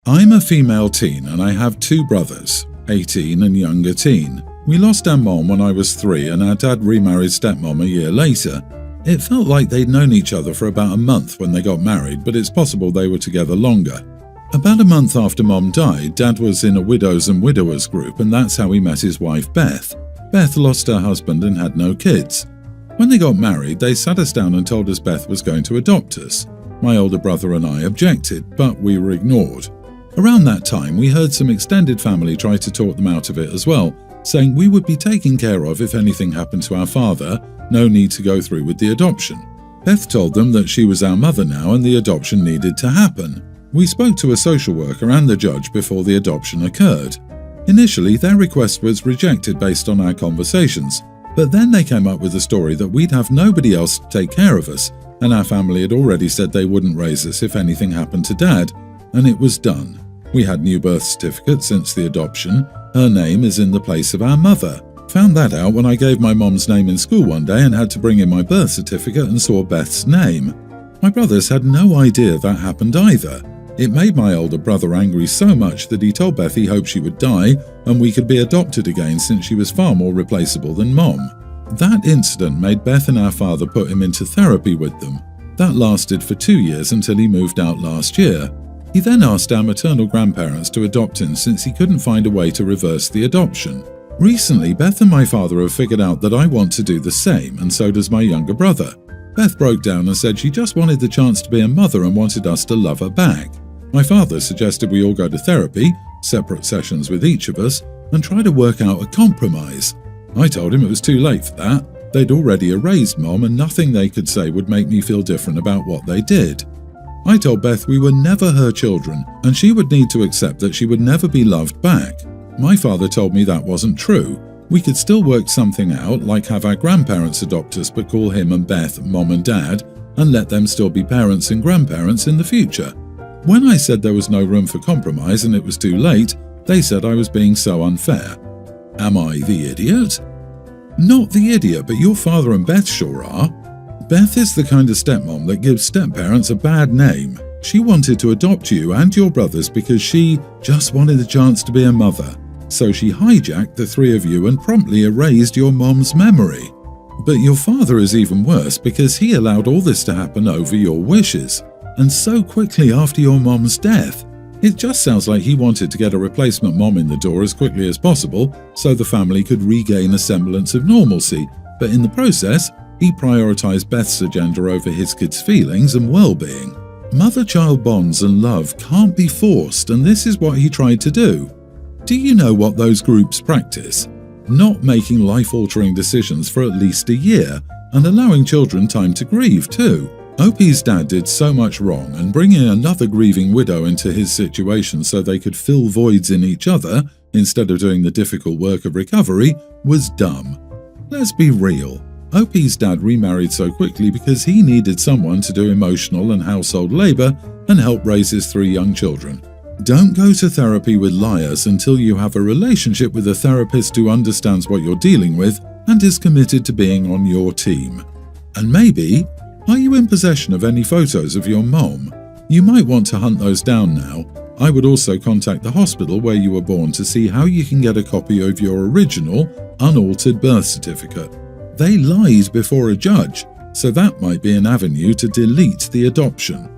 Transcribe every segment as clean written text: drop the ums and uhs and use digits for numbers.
I'm a female teen and I have two brothers, 18 and younger teen. We lost our mom when I was 3 and our dad remarried stepmom a year later. It felt like they'd known each other for about a month when they got married, but it's possible they were together longer. About a month after Mom died, Dad was in a widows and widowers group, and that's how he met his wife Beth. Beth lost her husband and had no kids. When they got married, they sat us down and told us Beth was going to adopt us. My older brother and I objected, but we were ignored. Around that time, we heard some extended family try to talk them out of it as well, saying we would be taken care of if anything happened to our father, no need to go through with the adoption. Beth told them that she was our mother now and the adoption needed to happen. We spoke to a social worker and the judge before the adoption occurred. Initially, their request was rejected based on our conversations, but then they came up with a story that we'd have nobody else to take care of us, and our family had already said they wouldn't raise us if anything happened to Dad, and it was done. We had new birth certificates since the adoption. Her name is in the place of our mother. Found that out when I gave my mom's name in school one day and had to bring in my birth certificate and saw Beth's name. My brothers had no idea that happened either. It made my older brother angry so much that he told Beth he hoped she would die and we could be adopted again since she was far more replaceable than Mom. That incident made Beth and our father put him into therapy with them. That lasted for 2 years until he moved out last year. He then asked our maternal grandparents to adopt him since he couldn't find a way to reverse the adoption. Recently, Beth and my father have figured out that I want to do the same, and so does my younger brother. Beth broke down and said she just wanted the chance to be a mother and wanted us to love her back. My father suggested we all go to therapy, separate sessions with each of us, and try to work out a compromise. I told him it was too late for that. They'd already erased Mom and nothing they could say would make me feel different about what they did. I told Beth we were never her children and she would need to accept that she would never be loved back. My father told me that wasn't true. We could still work something out, like have our grandparents adopt us but call him and Beth Mom and Dad, and let them still be parents and grandparents in the future. When I said there was no room for compromise and it was too late, they said I was being so unfair. Am I the idiot? Not the idiot, but your father and Beth sure are. Beth is the kind of stepmom that gives stepparents a bad name. She wanted to adopt you and your brothers because she just wanted the chance to be a mother. So she hijacked the 3 of you and promptly erased your mom's memory. But your father is even worse because he allowed all this to happen over your wishes, and so quickly after your mom's death. It just sounds like he wanted to get a replacement mom in the door as quickly as possible so the family could regain a semblance of normalcy, but in the process, he prioritized Beth's agenda over his kids' feelings and well-being. Mother-child bonds and love can't be forced, and this is what he tried to do. Do you know what those groups practice? Not making life-altering decisions for at least a year, and allowing children time to grieve too. Opie's dad did so much wrong, and bringing another grieving widow into his situation so they could fill voids in each other, instead of doing the difficult work of recovery, was dumb. Let's be real. Opie's dad remarried so quickly because he needed someone to do emotional and household labor and help raise his 3 young children. Don't go to therapy with liars until you have a relationship with a therapist who understands what you're dealing with and is committed to being on your team. And maybe, are you in possession of any photos of your mom? You might want to hunt those down now. I would also contact the hospital where you were born to see how you can get a copy of your original, unaltered birth certificate. They lied before a judge, so that might be an avenue to delete the adoption.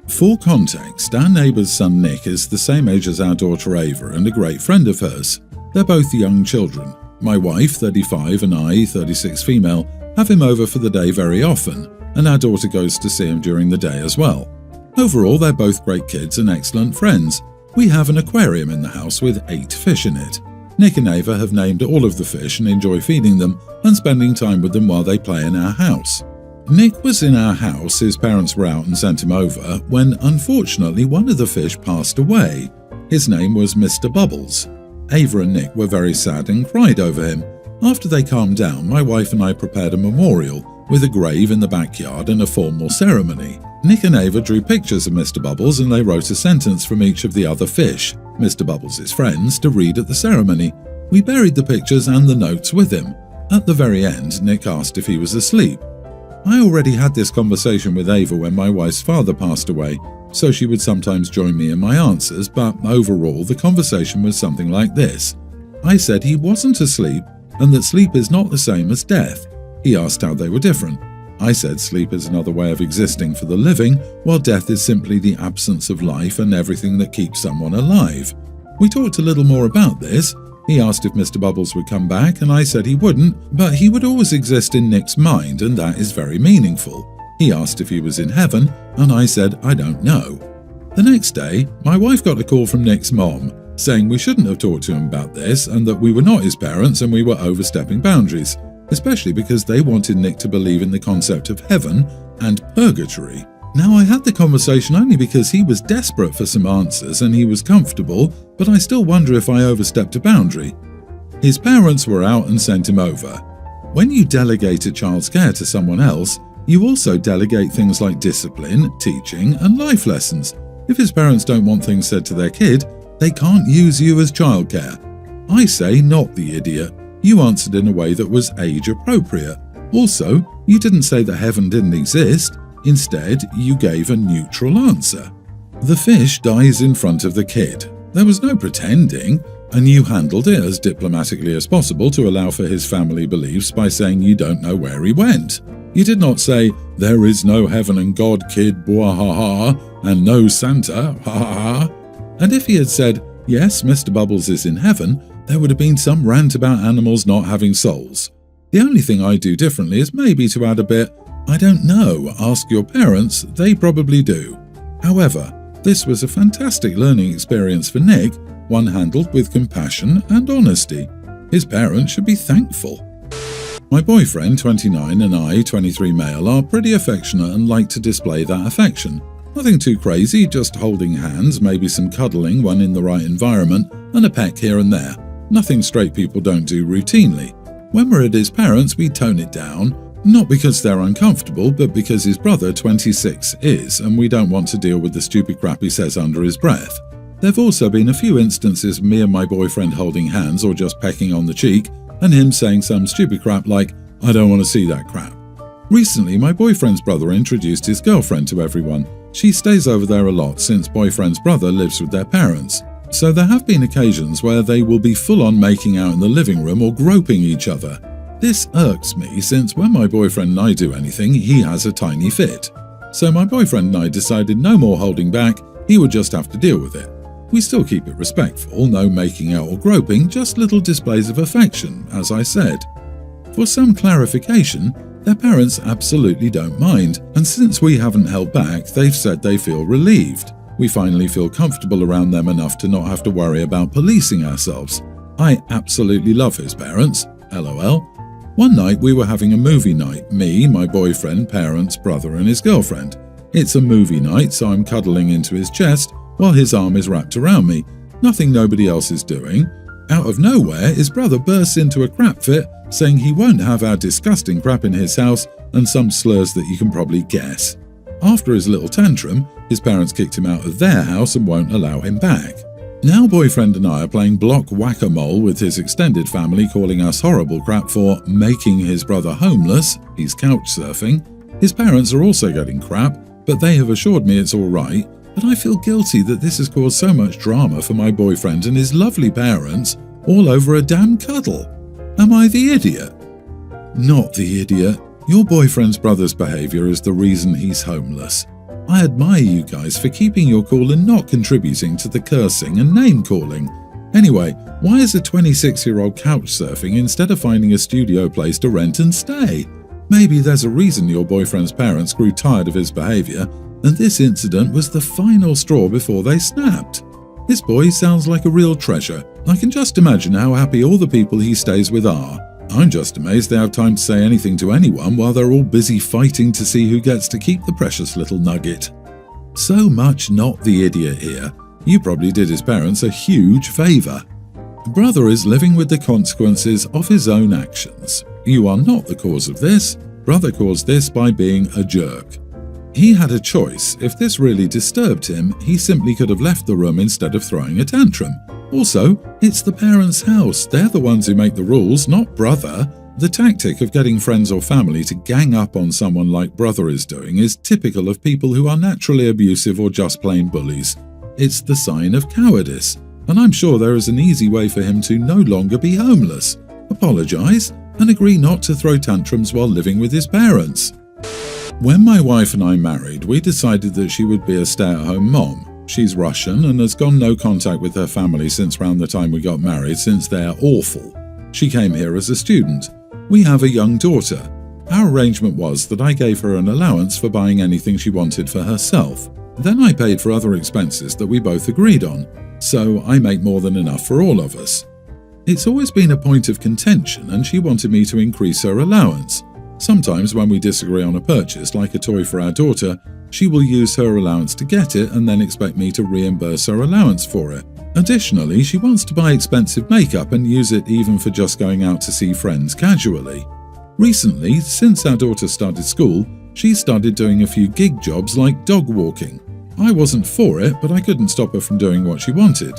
For context, our neighbour's son Nick is the same age as our daughter Ava and a great friend of hers. They're both young children. My wife, 35, and I, 36 female, have him over for the day very often, and our daughter goes to see him during the day as well. Overall, they're both great kids and excellent friends. We have an aquarium in the house with 8 fish in it. Nick and Ava have named all of the fish and enjoy feeding them and spending time with them while they play in our house. Nick was in our house, his parents were out and sent him over, when unfortunately one of the fish passed away. His name was Mr. Bubbles. Ava and Nick were very sad and cried over him. After they calmed down, my wife and I prepared a memorial with a grave in the backyard and a formal ceremony. Nick and Ava drew pictures of Mr. Bubbles and they wrote a sentence from each of the other fish, Mr. Bubbles' friends, to read at the ceremony. We buried the pictures and the notes with him. At the very end, Nick asked if he was asleep. I already had this conversation with Ava when my wife's father passed away, so she would sometimes join me in my answers, but overall the conversation was something like this. I said he wasn't asleep and that sleep is not the same as death. He asked how they were different. I said sleep is another way of existing for the living, while death is simply the absence of life and everything that keeps someone alive. We talked a little more about this. He asked if Mr. Bubbles would come back, and I said he wouldn't, but he would always exist in Nick's mind, and that is very meaningful. He asked if he was in heaven, and I said I don't know. The next day, my wife got a call from Nick's mom, saying we shouldn't have talked to him about this and that we were not his parents and we were overstepping boundaries, especially because they wanted Nick to believe in the concept of heaven and purgatory. Now, I had the conversation only because he was desperate for some answers and he was comfortable, but I still wonder if I overstepped a boundary. His parents were out and sent him over. When you delegate a child's care to someone else, you also delegate things like discipline, teaching, and life lessons. If his parents don't want things said to their kid, they can't use you as childcare. I say not the idiot. You answered in a way that was age appropriate. Also, you didn't say that heaven didn't exist. Instead, you gave a neutral answer. The fish dies in front of the kid. There was no pretending, and you handled it as diplomatically as possible to allow for his family beliefs by saying you don't know where he went. You did not say, there is no heaven and God, kid, bwahaha, and no Santa, ha ha ha. And if he had said, yes, Mr. Bubbles is in heaven, there would have been some rant about animals not having souls. The only thing I do differently is maybe to add a bit, I don't know, ask your parents, they probably do. However, this was a fantastic learning experience for Nick, one handled with compassion and honesty. His parents should be thankful. My boyfriend, 29, and I, 23 male, are pretty affectionate and like to display that affection. Nothing too crazy, just holding hands, maybe some cuddling when in the right environment, and a peck here and there. Nothing straight people don't do routinely. When we're at his parents', we tone it down, not because they're uncomfortable, but because his brother, 26, is, and we don't want to deal with the stupid crap he says under his breath. There've also been a few instances of me and my boyfriend holding hands or just pecking on the cheek, and him saying some stupid crap like, I don't want to see that crap. Recently, my boyfriend's brother introduced his girlfriend to everyone. She stays over there a lot since boyfriend's brother lives with their parents. So there have been occasions where they will be full on making out in the living room or groping each other. This irks me since when my boyfriend and I do anything, he has a tiny fit. So my boyfriend and I decided no more holding back, he would just have to deal with it. We still keep it respectful, no making out or groping, just little displays of affection, as I said. For some clarification, their parents absolutely don't mind, and since we haven't held back, they've said they feel relieved. We finally feel comfortable around them enough to not have to worry about policing ourselves. I absolutely love his parents, LOL. One night we were having a movie night, me, my boyfriend, parents, brother and his girlfriend. It's a movie night, so I'm cuddling into his chest while his arm is wrapped around me. Nothing nobody else is doing. Out of nowhere, his brother bursts into a crap fit, saying he won't have our disgusting crap in his house and some slurs that you can probably guess. After his little tantrum, his parents kicked him out of their house and won't allow him back. Now boyfriend and I are playing block whack-a-mole with his extended family, calling us horrible crap for making his brother homeless, he's couch surfing. His parents are also getting crap, but they have assured me it's alright, but I feel guilty that this has caused so much drama for my boyfriend and his lovely parents, all over a damn cuddle. Am I the idiot? Not the idiot. Your boyfriend's brother's behaviour is the reason he's homeless. I admire you guys for keeping your cool and not contributing to the cursing and name-calling. Anyway, why is a 26-year-old couch surfing instead of finding a studio place to rent and stay? Maybe there's a reason your boyfriend's parents grew tired of his behaviour, and this incident was the final straw before they snapped. This boy sounds like a real treasure. I can just imagine how happy all the people he stays with are. I'm just amazed they have time to say anything to anyone while they're all busy fighting to see who gets to keep the precious little nugget. So much not the idiot here. You probably did his parents a huge favour. Brother is living with the consequences of his own actions. You are not the cause of this. Brother caused this by being a jerk. He had a choice. If this really disturbed him, he simply could have left the room instead of throwing a tantrum. Also, it's the parents' house. They're the ones who make the rules, not brother. The tactic of getting friends or family to gang up on someone like brother is doing is typical of people who are naturally abusive or just plain bullies. It's the sign of cowardice, and I'm sure there is an easy way for him to no longer be homeless, apologise, and agree not to throw tantrums while living with his parents. When my wife and I married, we decided that she would be a stay-at-home mom. She's Russian and has gone no contact with her family since around the time we got married, since they're awful. She came here as a student. We have a young daughter. Our arrangement was that I gave her an allowance for buying anything she wanted for herself. Then I paid for other expenses that we both agreed on, so I make more than enough for all of us. It's always been a point of contention, and she wanted me to increase her allowance. Sometimes when we disagree on a purchase, like a toy for our daughter, she will use her allowance to get it and then expect me to reimburse her allowance for it. Additionally, she wants to buy expensive makeup and use it even for just going out to see friends casually. Recently, since our daughter started school, she started doing a few gig jobs like dog walking. I wasn't for it, but I couldn't stop her from doing what she wanted.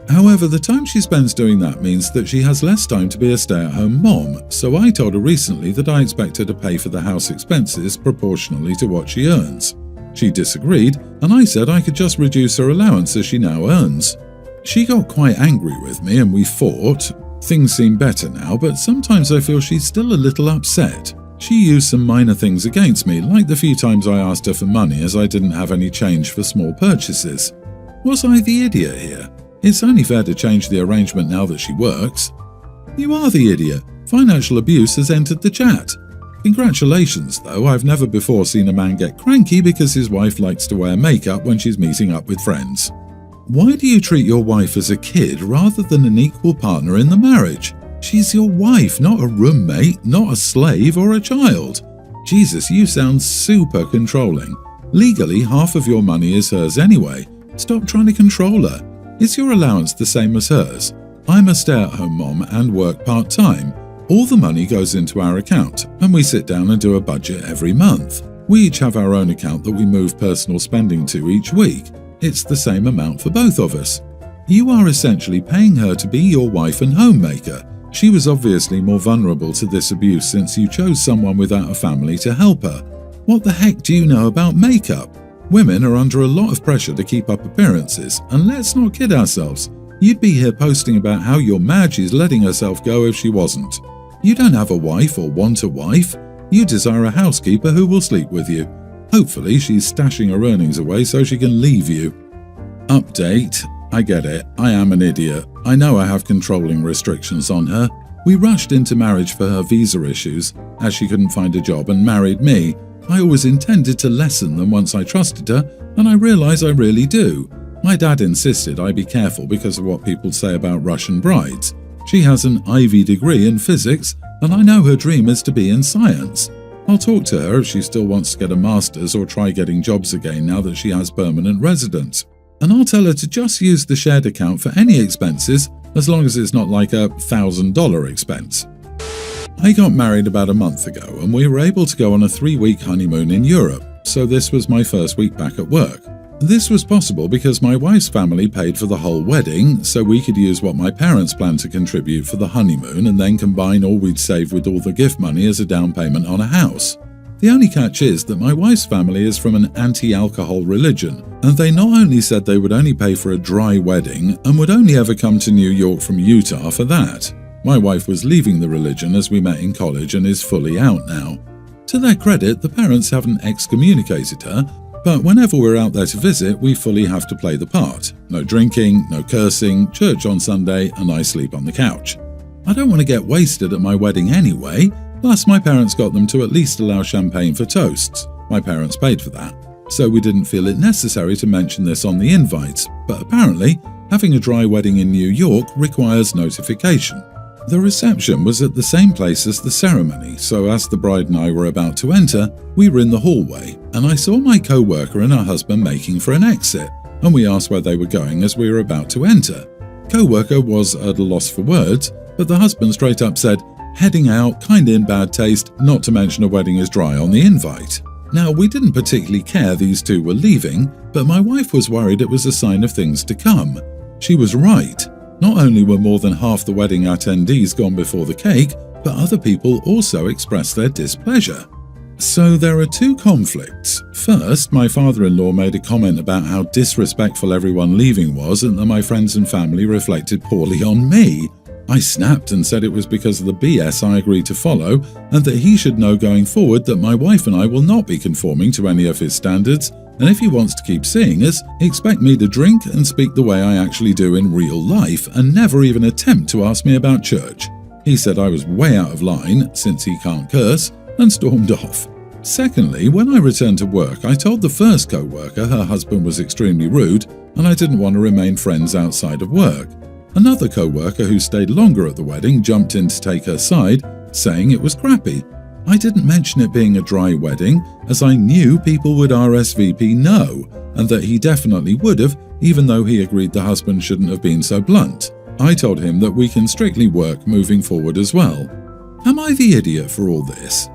However, the time she spends doing that means that she has less time to be a stay-at-home mom, so I told her recently that I expect her to pay for the house expenses proportionally to what she earns. She disagreed, and I said I could just reduce her allowance as she now earns. She got quite angry with me and we fought. Things seem better now, but sometimes I feel she's still a little upset. She used some minor things against me, like the few times I asked her for money as I didn't have any change for small purchases. Was I the idiot here? It's only fair to change the arrangement now that she works. You are the idiot. Financial abuse has entered the chat. Congratulations, though. I've never before seen a man get cranky because his wife likes to wear makeup when she's meeting up with friends. Why do you treat your wife as a kid rather than an equal partner in the marriage? She's your wife, not a roommate, not a slave or a child. Jesus, you sound super controlling. Legally, half of your money is hers anyway. Stop trying to control her. Is your allowance the same as hers? I'm a stay-at-home mom and work part-time. All the money goes into our account, and we sit down and do a budget every month. We each have our own account that we move personal spending to each week. It's the same amount for both of us. You are essentially paying her to be your wife and homemaker. She was obviously more vulnerable to this abuse since you chose someone without a family to help her. What the heck do you know about makeup? Women are under a lot of pressure to keep up appearances, and let's not kid ourselves. You'd be here posting about how you're mad she's letting herself go if she wasn't. You don't have a wife or want a wife. You desire a housekeeper who will sleep with you. Hopefully she's stashing her earnings away so she can leave you. Update. I get it. I am an idiot. I know I have controlling restrictions on her. We rushed into marriage for her visa issues, as she couldn't find a job, and married me. I always intended to lessen them once I trusted her, and I realize I really do. My dad insisted I be careful because of what people say about Russian brides. She has an Ivy degree in physics, and I know her dream is to be in science. I'll talk to her if she still wants to get a master's or try getting jobs again now that she has permanent residence. And I'll tell her to just use the shared account for any expenses, as long as it's not like a $1,000 expense. I got married about a month ago, and we were able to go on a 3-week honeymoon in Europe, so this was my first week back at work. This was possible because my wife's family paid for the whole wedding, so we could use what my parents planned to contribute for the honeymoon and then combine all we'd saved with all the gift money as a down payment on a house. The only catch is that my wife's family is from an anti-alcohol religion, and they not only said they would only pay for a dry wedding and would only ever come to New York from Utah for that. My wife was leaving the religion as we met in college and is fully out now. To their credit, the parents haven't excommunicated her, but whenever we're out there to visit, we fully have to play the part. No drinking, no cursing, church on Sunday, and I sleep on the couch. I don't want to get wasted at my wedding anyway, plus my parents got them to at least allow champagne for toasts. My parents paid for that, so we didn't feel it necessary to mention this on the invites, but apparently, having a dry wedding in New York requires notification. The reception was at the same place as the ceremony, so as the bride and I were about to enter, we were in the hallway, and I saw my co-worker and her husband making for an exit, and we asked where they were going as we were about to enter. Co-worker was at a loss for words, but the husband straight up said, "Heading out, kinda in bad taste, not to mention a wedding is dry on the invite." Now, we didn't particularly care these two were leaving, but my wife was worried it was a sign of things to come. She was right. Not only were more than half the wedding attendees gone before the cake, but other people also expressed their displeasure. So there are two conflicts. First, my father-in-law made a comment about how disrespectful everyone leaving was and that my friends and family reflected poorly on me. I snapped and said it was because of the BS I agreed to follow and that he should know going forward that my wife and I will not be conforming to any of his standards, and if he wants to keep seeing us, expect me to drink and speak the way I actually do in real life and never even attempt to ask me about church. He said I was way out of line, since he can't curse, and stormed off. Secondly, when I returned to work, I told the first co-worker her husband was extremely rude and I didn't want to remain friends outside of work. Another co-worker who stayed longer at the wedding jumped in to take her side, saying it was crappy. I didn't mention it being a dry wedding, as I knew people would RSVP no, and that he definitely would have, even though he agreed the husband shouldn't have been so blunt. I told him that we can strictly work moving forward as well. Am I the idiot for all this?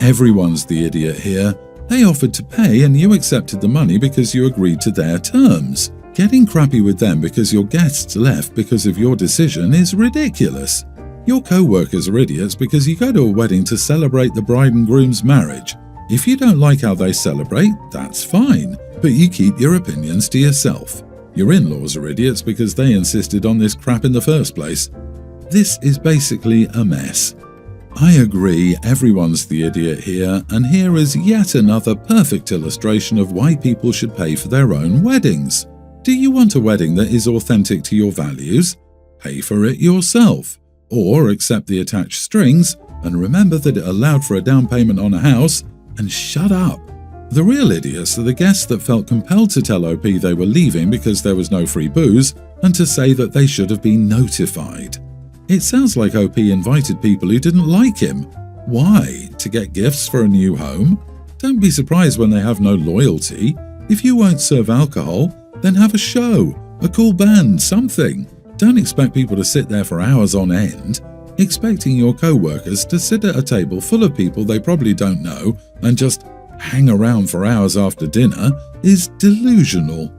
Everyone's the idiot here. They offered to pay and you accepted the money because you agreed to their terms. Getting crappy with them because your guests left because of your decision is ridiculous. Your co-workers are idiots because you go to a wedding to celebrate the bride and groom's marriage. If you don't like how they celebrate, that's fine, but you keep your opinions to yourself. Your in-laws are idiots because they insisted on this crap in the first place. This is basically a mess. I agree, everyone's the idiot here, and here is yet another perfect illustration of why people should pay for their own weddings. Do you want a wedding that is authentic to your values? Pay for it yourself. Or accept the attached strings and remember that it allowed for a down payment on a house and shut up. The real idiots are the guests that felt compelled to tell OP they were leaving because there was no free booze and to say that they should have been notified. It sounds like OP invited people who didn't like him. Why? To get gifts for a new home? Don't be surprised when they have no loyalty. If you won't serve alcohol, then have a show, a cool band, something. Don't expect people to sit there for hours on end. Expecting your co-workers to sit at a table full of people they probably don't know and just hang around for hours after dinner is delusional.